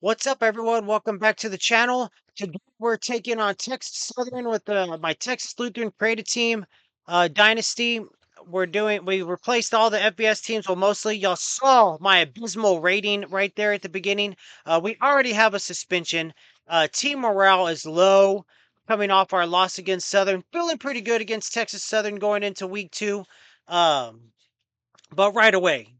What's up, everyone? Welcome back to the channel. Today we're taking on Texas Southern with my Texas Lutheran created team dynasty. We replaced all the FBS teams. Well, mostly y'all saw my abysmal rating right there at the beginning. We already have a suspension. Team morale is low, coming off our loss against Southern. Feeling pretty good against Texas Southern going into week 2. Um, but right away.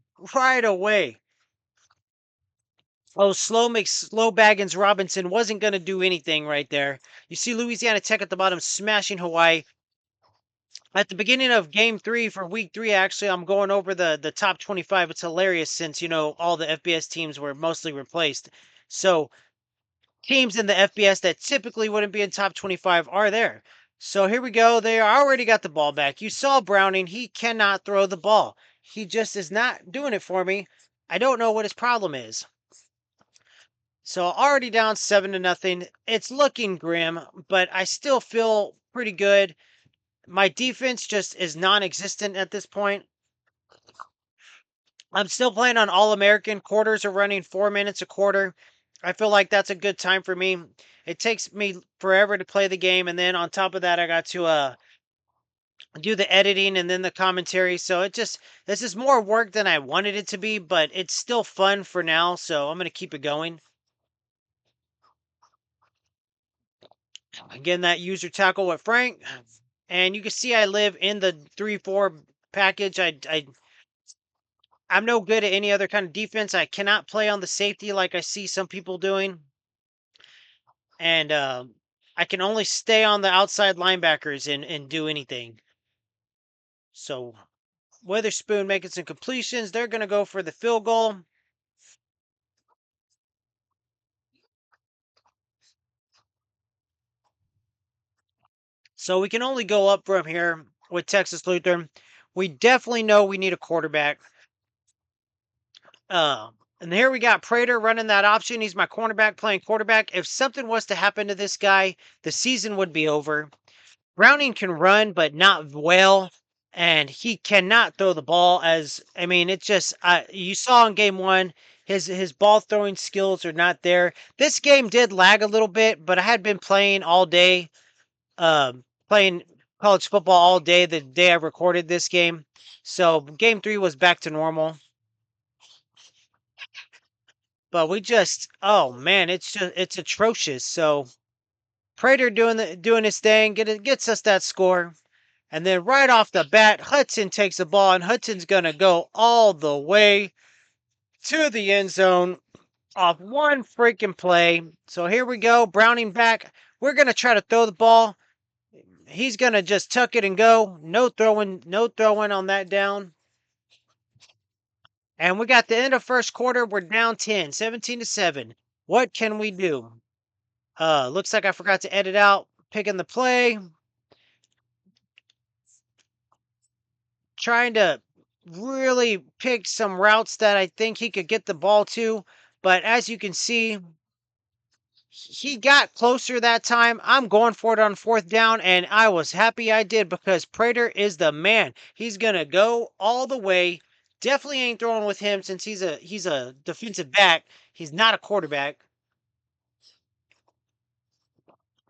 Oh, slow Baggins Robinson wasn't going to do anything right there. You see Louisiana Tech at the bottom smashing Hawaii. At the beginning of game 3 for week 3, actually, I'm going over the top 25. It's hilarious since, all the FBS teams were mostly replaced. So teams in the FBS that typically wouldn't be in top 25 are there. So here we go. They already got the ball back. You saw Browning. He cannot throw the ball. He just is not doing it for me. I don't know what his problem is. So already down 7-0. It's looking grim, but I still feel pretty good. My defense just is non-existent at this point. I'm still playing on All-American. Quarters are running 4 minutes a quarter. I feel like that's a good time for me. It takes me forever to play the game, and then on top of that, I got to do the editing and then the commentary. So this is more work than I wanted it to be, but it's still fun for now. So I'm gonna keep it going. Again, that user tackle with Frank. And you can see I live in the 3-4 package. I'm no good at any other kind of defense. I cannot play on the safety like I see some people doing. And I can only stay on the outside linebackers and do anything. So Witherspoon making some completions. They're going to go for the field goal. So we can only go up from here with Texas Lutheran. We definitely know we need a quarterback. And here we got Prater running that option. He's my cornerback playing quarterback. If something was to happen to this guy, the season would be over. Browning can run, but not well. And he cannot throw the ball it's just, you saw in game 1, his ball throwing skills are not there. This game did lag a little bit, but I had been playing all day, playing college football all day the day I recorded this game. So game 3 was back to normal. But oh man, it's atrocious. So Prater doing his thing, gets us that score. And then right off the bat, Hudson takes the ball, and Hudson's gonna go all the way to the end zone off one freaking play. So here we go, Browning back. We're gonna try to throw the ball. He's gonna just tuck it and go. No throwing on that down. And we got the end of first quarter. We're down 10, 17-7. What can we do? Looks like I forgot to edit out picking the play. Trying to really pick some routes that I think he could get the ball to. But as you can see, he got closer that time. I'm going for it on 4th down, and I was happy I did because Prater is the man. He's gonna go all the way. Definitely ain't throwing with him since he's a defensive back. He's not a quarterback.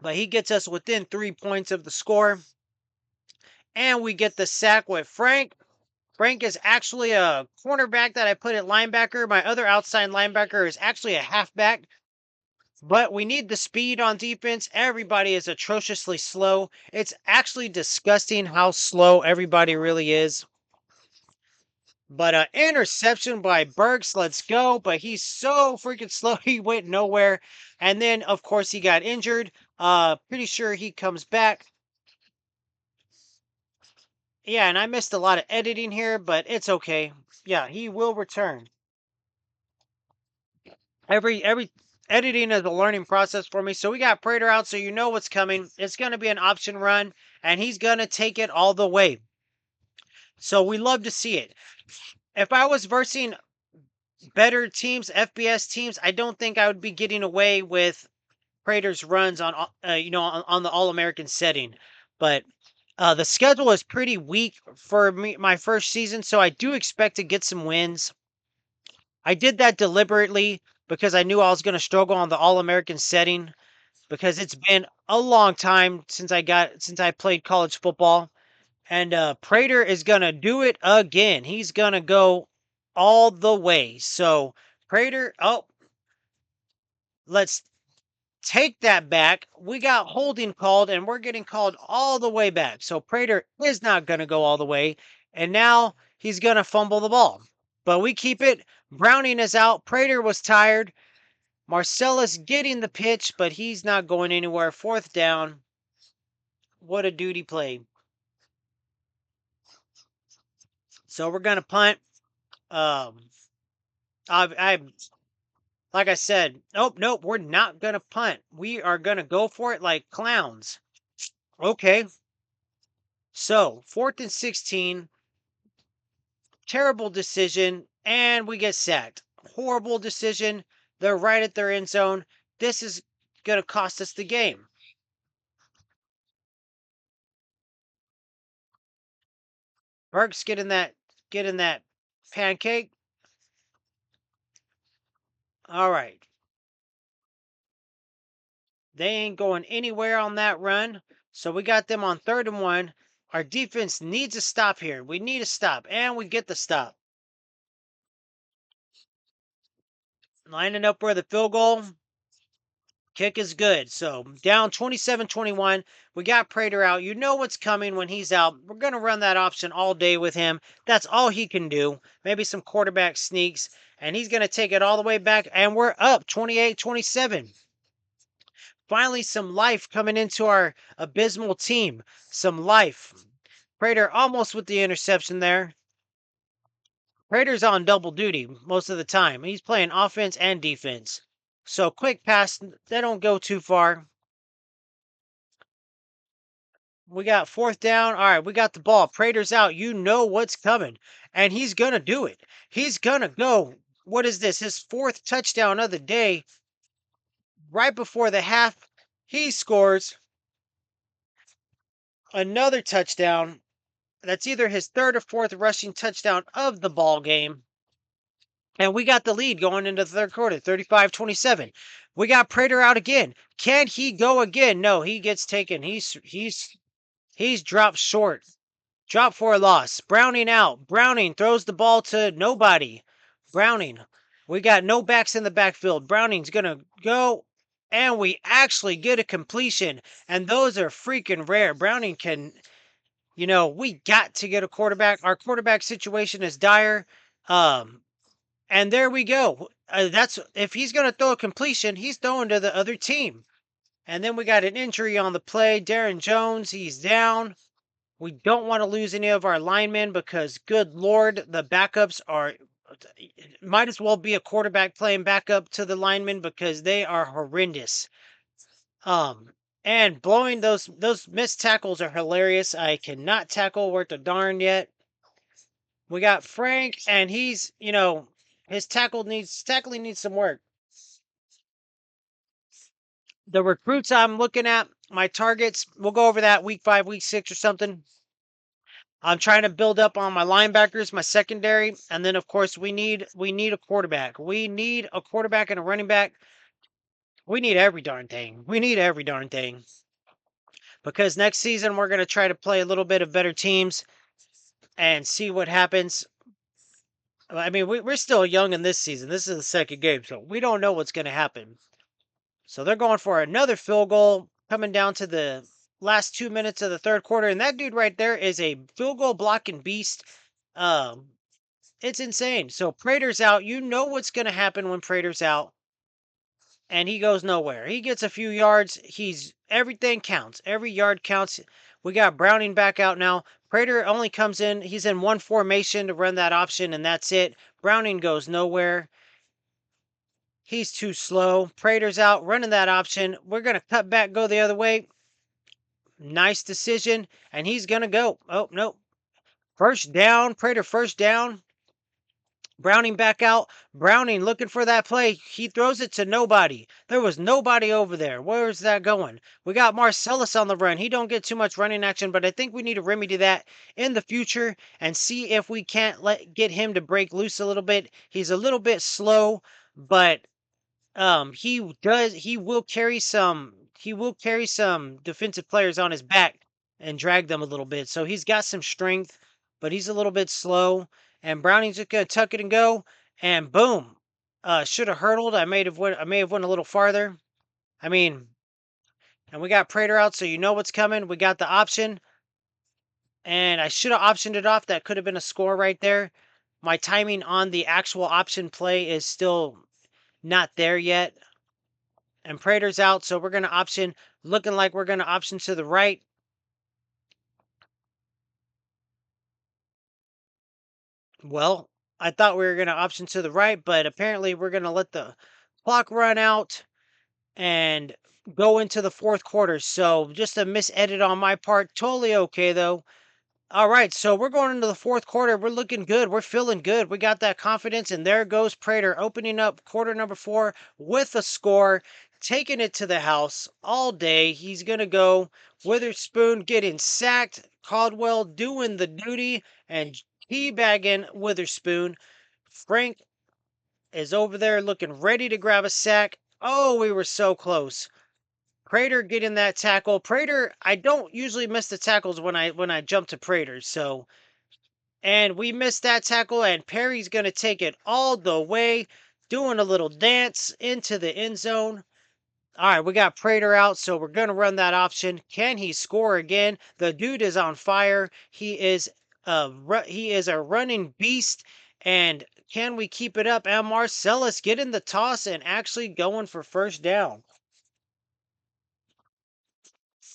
But he gets us within 3 points of the score. And we get the sack with Frank. Frank is actually a cornerback that I put at linebacker. My other outside linebacker is actually a halfback. But we need the speed on defense. Everybody is atrociously slow. It's actually disgusting how slow everybody really is. But interception by Burks. Let's go. But he's so freaking slow. He went nowhere. And then, of course, he got injured. Pretty sure he comes back. Yeah, and I missed a lot of editing here, but it's okay. Yeah, he will return. Every editing is a learning process for me. So we got Prater out, so you know what's coming. It's going to be an option run, and he's going to take it all the way. So we love to see it. If I was versing better teams, FBS teams, I don't think I would be getting away with Prater's runs on on the All-American setting. But the schedule is pretty weak for me my first season, so I do expect to get some wins. I did that deliberately because I knew I was going to struggle on the All American setting because it's been a long time since I played college football. And Prater is going to do it again. He's going to go all the way. So, Prater, oh, let's take that back. We got holding called, and we're getting called all the way back. So, Prater is not going to go all the way. And now he's going to fumble the ball. But we keep it. Browning is out. Prater was tired. Marcellus getting the pitch, but he's not going anywhere. Fourth down. What a duty play. So we're going to punt. Um, I like I said, nope, we're not gonna punt. We are gonna go for it like clowns. Okay, so 4th and 16, terrible decision, and we get sacked. Horrible decision. They're right at their end zone. This is gonna cost us the game. Burks getting that pancake. All right. They ain't going anywhere on that run. So we got them on 3rd and 1. Our defense needs a stop here. We need a stop, and we get the stop. Lining up where the field goal kick is good. So down 27-21. We got Prater out. You know what's coming when he's out. We're going to run that option all day with him. That's all he can do. Maybe some quarterback sneaks. And he's going to take it all the way back. And we're up 28-27. Finally, some life coming into our abysmal team. Some life. Prater almost with the interception there. Prater's on double duty most of the time. He's playing offense and defense. So quick pass, they don't go too far. We got 4th down. All right, we got the ball. Prater's out. You know what's coming. And he's going to do it. He's going to go. What is this? His 4th touchdown of the day. Right before the half, he scores another touchdown. That's either his 3rd or 4th rushing touchdown of the ball game. And we got the lead going into the 3rd quarter, 35-27. We got Prater out again. Can he go again? No, he gets taken. He's dropped short. Drop for a loss. Browning out. Browning throws the ball to nobody. Browning. We got no backs in the backfield. Browning's going to go, and we actually get a completion. And those are freaking rare. Browning can, we got to get a quarterback. Our quarterback situation is dire. And there we go. That's if he's going to throw a completion, he's throwing to the other team. And then we got an injury on the play. Darren Jones, he's down. We don't want to lose any of our linemen because, good Lord, the backups might as well be a quarterback playing backup to the linemen because they are horrendous. And blowing those missed tackles are hilarious. I cannot tackle worth a darn yet. We got Frank, and his tackling needs some work. The recruits I'm looking at, my targets, we'll go over that week 5, week 6 or something. I'm trying to build up on my linebackers, my secondary, and then of course we need a quarterback. We need a quarterback and a running back. We need every darn thing. We need every darn thing. Because next season we're going to try to play a little bit of better teams and see what happens. I mean, we're still young in this season. This is the second game, so we don't know what's going to happen. So they're going for another field goal coming down to the last 2 minutes of the 3rd quarter. And that dude right there is a field goal blocking beast. It's insane. So Prater's out. You know what's going to happen when Prater's out. And he goes nowhere. He gets a few yards. Everything counts. Every yard counts. We got Browning back out now. Prater only comes in. He's in one formation to run that option, and that's it. Browning goes nowhere. He's too slow. Prater's out running that option. We're going to cut back, go the other way. Nice decision. And he's going to go. Oh, no. First down. Prater first down. Browning back out. Browning looking for that play. He throws it to nobody. There was nobody over there. Where's that going? We got Marcellus on the run. He don't get too much running action, but I think we need to remedy that in the future and see if we can't get him to break loose a little bit. He's a little bit slow, but he will carry some defensive players on his back and drag them a little bit. So he's got some strength, but he's a little bit slow. And Browning's just gonna tuck it and go, and boom. Should have hurdled. I may have went a little farther. I mean, and we got Prater out, so you know what's coming. We got the option, and I should have optioned it off. That could have been a score right there. My timing on the actual option play is still not there yet. And Prater's out, so we're going to option, looking like we're going to option to the right. Well, I thought we were going to option to the right, but apparently we're going to let the clock run out and go into the fourth quarter. So just a misedit on my part. Totally okay, though. All right, so we're going into the fourth quarter. We're looking good. We're feeling good. We got that confidence, and there goes Prater opening up quarter number 4 with a score, taking it to the house all day. He's going to go Witherspoon getting sacked, Caldwell doing the duty, and teabagging Witherspoon. Frank is over there looking ready to grab a sack. Oh, we were so close. Prater getting that tackle. Prater, I don't usually miss the tackles when I jump to Prater. So, and we missed that tackle, and Perry's gonna take it all the way, doing a little dance into the end zone. All right, we got Prater out, so we're gonna run that option. Can he score again? The dude is on fire. He is a running beast, and can we keep it up? And Marcellus getting the toss and actually going for first down.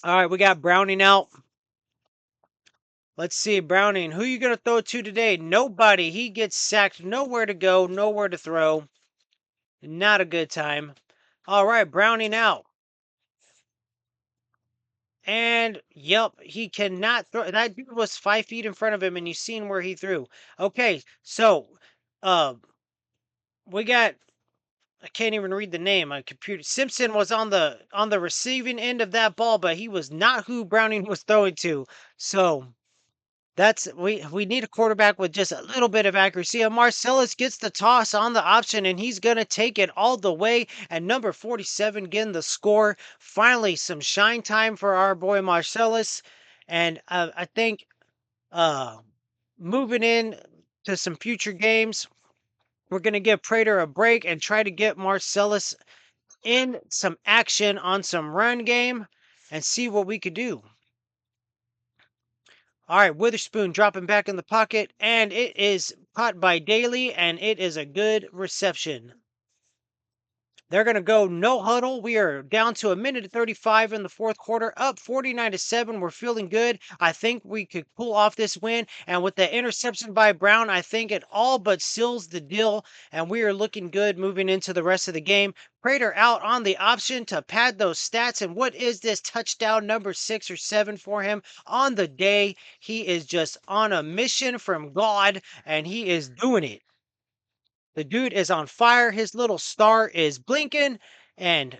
All right, we got Browning out. Let's see, Browning, who you going to throw to today? Nobody. He gets sacked. Nowhere to go, nowhere to throw. Not a good time. All right, Browning out. And, yep, he cannot throw. That dude was 5 feet in front of him, and you seen where he threw. Okay, so uh, we got. I can't even read the name. My computer. Simpson was on the receiving end of that ball, but he was not who Browning was throwing to. So that's we need a quarterback with just a little bit of accuracy. And Marcellus gets the toss on the option, and he's gonna take it all the way. And number 47 getting the score. Finally, some shine time for our boy Marcellus. And I think uh, moving in to some future games, we're gonna give Prater a break and try to get Marcellus in some action on some run game and see what we could do. All right, Witherspoon dropping back in the pocket, and it is caught by Daly, and it is a good reception. They're going to go no huddle. We are down to a minute and 35 in the fourth quarter, up 49-7. We're feeling good. I think we could pull off this win. And with the interception by Brown, I think it all but seals the deal. And we are looking good moving into the rest of the game. Prater out on the option to pad those stats. And what is this touchdown number 6 or 7 for him on the day? He is just on a mission from God, and he is doing it. The dude is on fire. His little star is blinking. And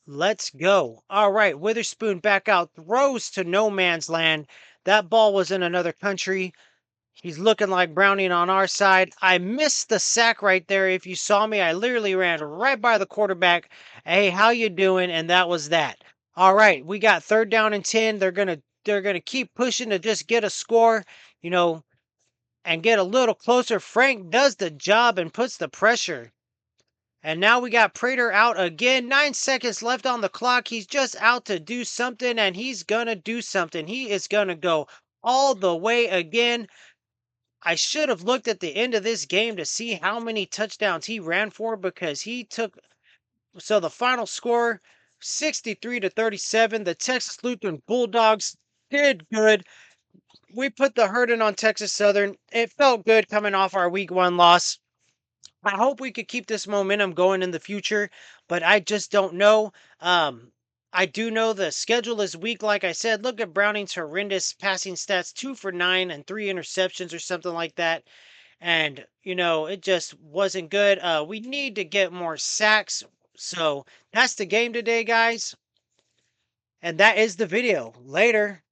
let's go. All right. Witherspoon back out. Throws to no man's land. That ball was in another country. He's looking like Browning on our side. I missed the sack right there. If you saw me, I literally ran right by the quarterback. Hey, how you doing? And that was that. All right. We got third down and 10. They're gonna keep pushing to just get a score. You know, and get a little closer. Frank does the job and puts the pressure. And now we got Prater out again. 9 seconds left on the clock. He's just out to do something, and he's going to do something. He is going to go all the way again. I should have looked at the end of this game to see how many touchdowns he ran for because he took. So the final score 63-37. The Texas Lutheran Bulldogs did good. We put the hurting on Texas Southern. It felt good coming off our week 1 loss. I hope we could keep this momentum going in the future, but I just don't know. I do know the schedule is weak. Like I said, look at Browning's horrendous passing stats, 2 for 9 and 3 interceptions or something like that. And, it just wasn't good. We need to get more sacks. So that's the game today, guys. And that is the video. Later.